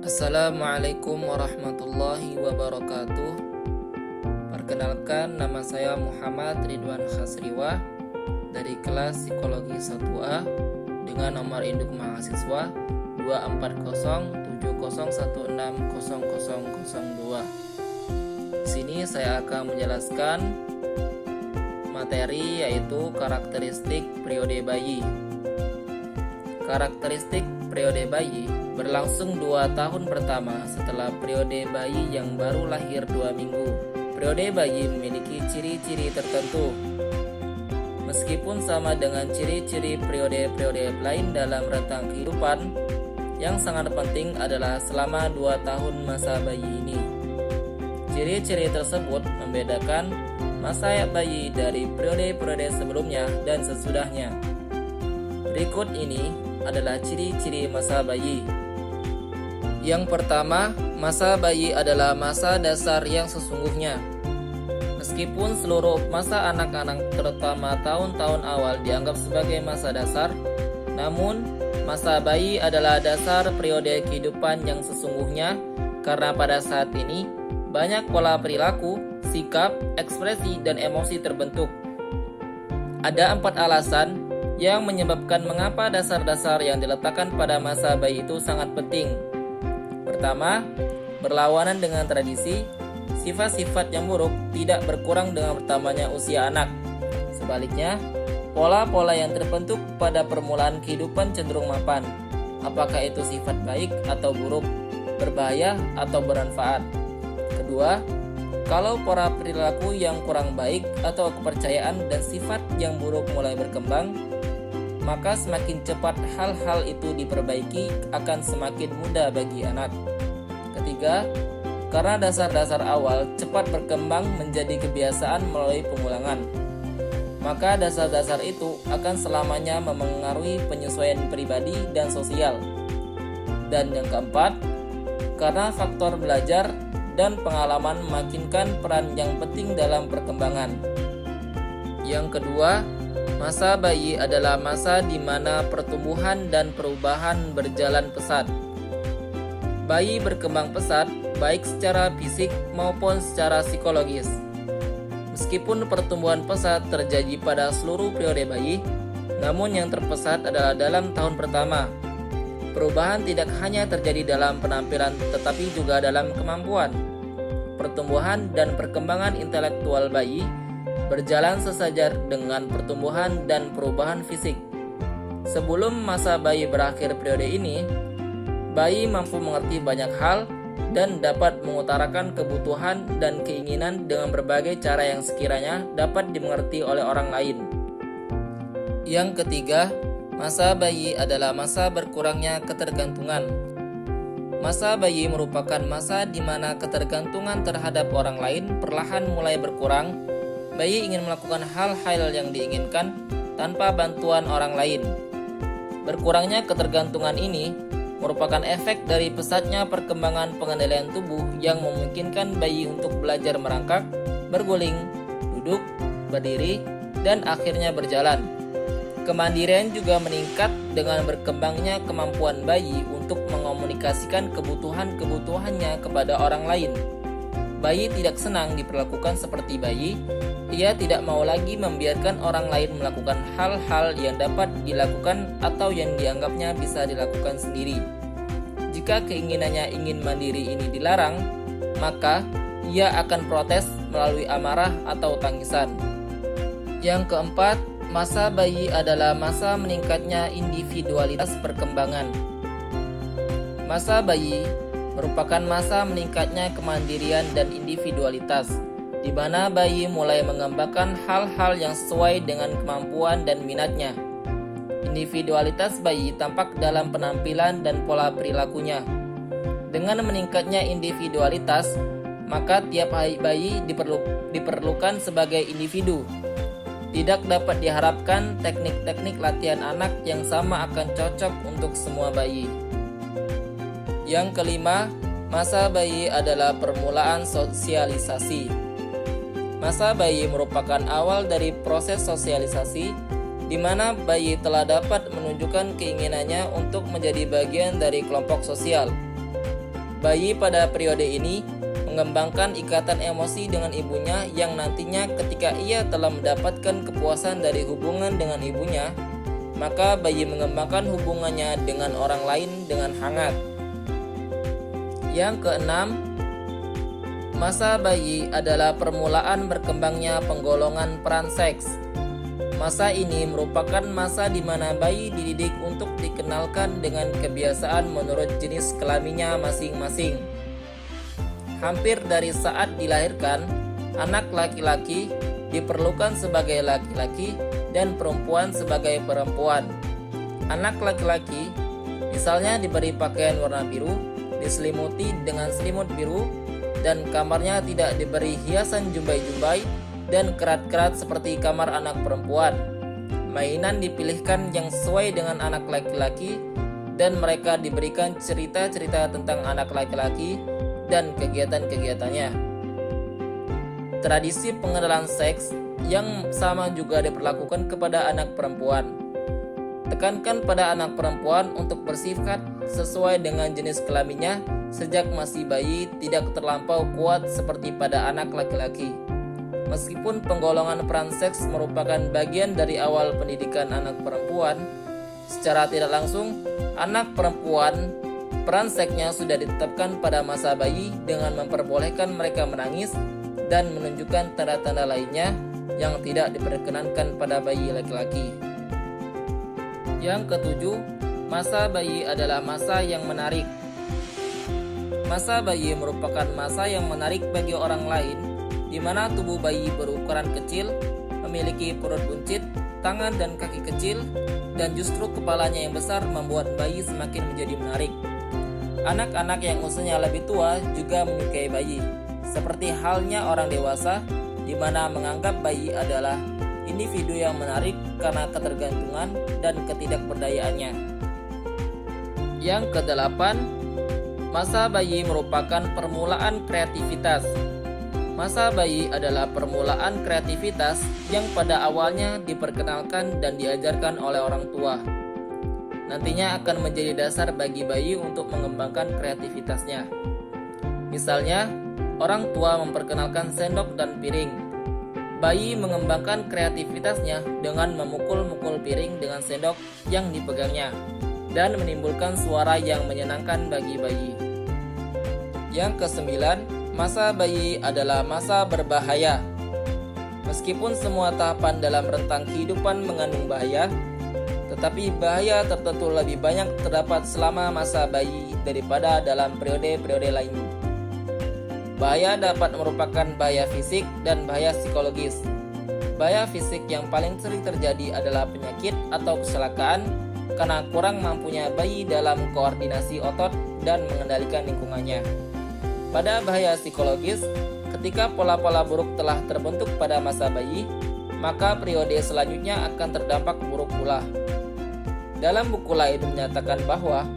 Assalamualaikum warahmatullahi wabarakatuh. Perkenalkan, nama saya Muhammad Ridwan Khasriwa dari kelas Psikologi 1A dengan nomor induk mahasiswa 24070160002. Di sini saya akan menjelaskan materi yaitu karakteristik periode bayi. Karakteristik periode bayi berlangsung 2 tahun pertama setelah periode bayi yang baru lahir 2 minggu. Periode bayi memiliki ciri-ciri tertentu. Meskipun sama dengan ciri-ciri periode-periode lain dalam rentang kehidupan, yang sangat penting adalah selama 2 tahun masa bayi ini. Ciri-ciri tersebut membedakan masa bayi dari periode-periode sebelumnya dan sesudahnya. Berikut ini adalah ciri-ciri masa bayi. Yang pertama, masa bayi adalah masa dasar yang sesungguhnya. Meskipun seluruh masa anak-anak terutama tahun-tahun awal dianggap sebagai masa dasar, namun masa bayi adalah dasar periode kehidupan yang sesungguhnya karena pada saat ini banyak pola perilaku, sikap, ekspresi, dan emosi terbentuk. Ada 4 alasan yang menyebabkan mengapa dasar-dasar yang diletakkan pada masa bayi itu sangat penting. Pertama, berlawanan dengan tradisi, sifat-sifat yang buruk tidak berkurang dengan bertambahnya usia anak. Sebaliknya, pola-pola yang terbentuk pada permulaan kehidupan cenderung mapan, apakah itu sifat baik atau buruk, berbahaya atau bermanfaat. Kedua, kalau pola perilaku yang kurang baik atau kepercayaan dan sifat yang buruk mulai berkembang, maka semakin cepat hal-hal itu diperbaiki akan semakin mudah bagi anak. Ketiga, karena dasar-dasar awal cepat berkembang menjadi kebiasaan melalui pengulangan, maka dasar-dasar itu akan selamanya memengaruhi penyesuaian pribadi dan sosial. Dan yang keempat, karena faktor belajar dan pengalaman memainkan peran yang penting dalam perkembangan. Yang kedua, masa bayi adalah masa di mana pertumbuhan dan perubahan berjalan pesat. Bayi berkembang pesat, baik secara fisik maupun secara psikologis. Meskipun pertumbuhan pesat terjadi pada seluruh periode bayi, namun yang terpesat adalah dalam tahun pertama. Perubahan tidak hanya terjadi dalam penampilan tetapi juga dalam kemampuan. Pertumbuhan dan perkembangan intelektual bayi berjalan sesajar dengan pertumbuhan dan perubahan fisik. Sebelum masa bayi berakhir periode ini, bayi mampu mengerti banyak hal dan dapat mengutarakan kebutuhan dan keinginan dengan berbagai cara yang sekiranya dapat dimengerti oleh orang lain. Yang ketiga, masa bayi adalah masa berkurangnya ketergantungan. Masa bayi merupakan masa di mana ketergantungan terhadap orang lain perlahan mulai berkurang. Bayi ingin melakukan hal-hal yang diinginkan tanpa bantuan orang lain. Berkurangnya ketergantungan ini merupakan efek dari pesatnya perkembangan pengendalian tubuh yang memungkinkan bayi untuk belajar merangkak, berguling, duduk, berdiri, dan akhirnya berjalan. Kemandirian juga meningkat dengan berkembangnya kemampuan bayi untuk mengomunikasikan kebutuhan-kebutuhannya kepada orang lain. Bayi tidak senang diperlakukan seperti bayi. Ia tidak mau lagi membiarkan orang lain melakukan hal-hal yang dapat dilakukan atau yang dianggapnya bisa dilakukan sendiri. Jika keinginannya ingin mandiri ini dilarang, maka ia akan protes melalui amarah atau tangisan. Yang keempat, masa bayi adalah masa meningkatnya individualitas perkembangan. Masa bayi merupakan masa meningkatnya kemandirian dan individualitas, di mana bayi mulai mengembangkan hal-hal yang sesuai dengan kemampuan dan minatnya. Individualitas bayi tampak dalam penampilan dan pola perilakunya. Dengan meningkatnya individualitas, maka tiap bayi diperlukan sebagai individu. Tidak dapat diharapkan teknik-teknik latihan anak yang sama akan cocok untuk semua bayi. Yang kelima, masa bayi adalah permulaan sosialisasi. Masa bayi merupakan awal dari proses sosialisasi di mana bayi telah dapat menunjukkan keinginannya untuk menjadi bagian dari kelompok sosial. Bayi pada periode ini mengembangkan ikatan emosi dengan ibunya yang nantinya ketika ia telah mendapatkan kepuasan dari hubungan dengan ibunya, maka bayi mengembangkan hubungannya dengan orang lain dengan hangat. Yang keenam, masa bayi adalah permulaan berkembangnya penggolongan peran seks. Masa ini merupakan masa di mana bayi dididik untuk dikenalkan dengan kebiasaan menurut jenis kelaminnya masing-masing. Hampir dari saat dilahirkan, anak laki-laki diperlukan sebagai laki-laki dan perempuan sebagai perempuan. Anak laki-laki misalnya diberi pakaian warna biru, diselimuti dengan selimut biru, dan kamarnya tidak diberi hiasan jumbai-jumbai dan kerat-kerat seperti kamar anak perempuan. Mainan dipilihkan yang sesuai dengan anak laki-laki dan mereka diberikan cerita-cerita tentang anak laki-laki dan kegiatan-kegiatannya. Tradisi pengenalan seks yang sama juga diperlakukan kepada anak perempuan. Tekankan pada anak perempuan untuk bersifat sesuai dengan jenis kelaminnya sejak masih bayi, tidak terlampau kuat seperti pada anak laki-laki. Meskipun penggolongan peran seks merupakan bagian dari awal pendidikan anak perempuan, secara tidak langsung anak perempuan peran seksnya sudah ditetapkan pada masa bayi dengan memperbolehkan mereka menangis dan menunjukkan tanda-tanda lainnya yang tidak diperkenankan pada bayi laki-laki. Yang ketujuh, masa bayi adalah masa yang menarik. Masa bayi merupakan masa yang menarik bagi orang lain, di mana tubuh bayi berukuran kecil, memiliki perut buncit, tangan dan kaki kecil, dan justru kepalanya yang besar membuat bayi semakin menjadi menarik. Anak-anak yang usianya lebih tua juga menyukai bayi, seperti halnya orang dewasa, di mana menganggap bayi adalah individu yang menarik karena ketergantungan dan ketidakberdayaannya. Yang kedelapan, masa bayi merupakan permulaan kreativitas. Masa bayi adalah permulaan kreativitas yang pada awalnya diperkenalkan dan diajarkan oleh orang tua. Nantinya akan menjadi dasar bagi bayi untuk mengembangkan kreativitasnya. Misalnya, orang tua memperkenalkan sendok dan piring. Bayi mengembangkan kreativitasnya dengan memukul-mukul piring dengan sendok yang dipegangnya dan menimbulkan suara yang menyenangkan bagi bayi. Yang kesembilan, masa bayi adalah masa berbahaya. Meskipun semua tahapan dalam rentang kehidupan mengandung bahaya, tetapi bahaya tertentu lebih banyak terdapat selama masa bayi daripada dalam periode-periode lain. Bahaya dapat merupakan bahaya fisik dan bahaya psikologis. Bahaya fisik yang paling sering terjadi adalah penyakit atau kecelakaan karena kurang mampunya bayi dalam koordinasi otot dan mengendalikan lingkungannya. Pada bahaya psikologis, ketika pola-pola buruk telah terbentuk pada masa bayi, maka periode selanjutnya akan terdampak buruk pula. Dalam buku lain menyatakan bahwa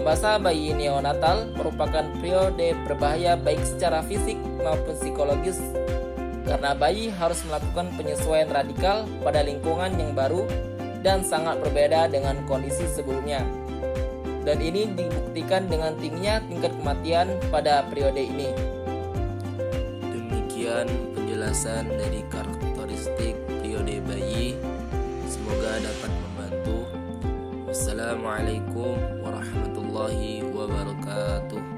masa bayi neonatal merupakan periode berbahaya baik secara fisik maupun psikologis, karena bayi harus melakukan penyesuaian radikal pada lingkungan yang baru dan sangat berbeda dengan kondisi sebelumnya. Dan ini dibuktikan dengan tingginya tingkat kematian pada periode ini. Demikian penjelasan dari karakteristik periode bayi. Semoga dapat membantu. Wassalamualaikum warahmatullahi wabarakatuh.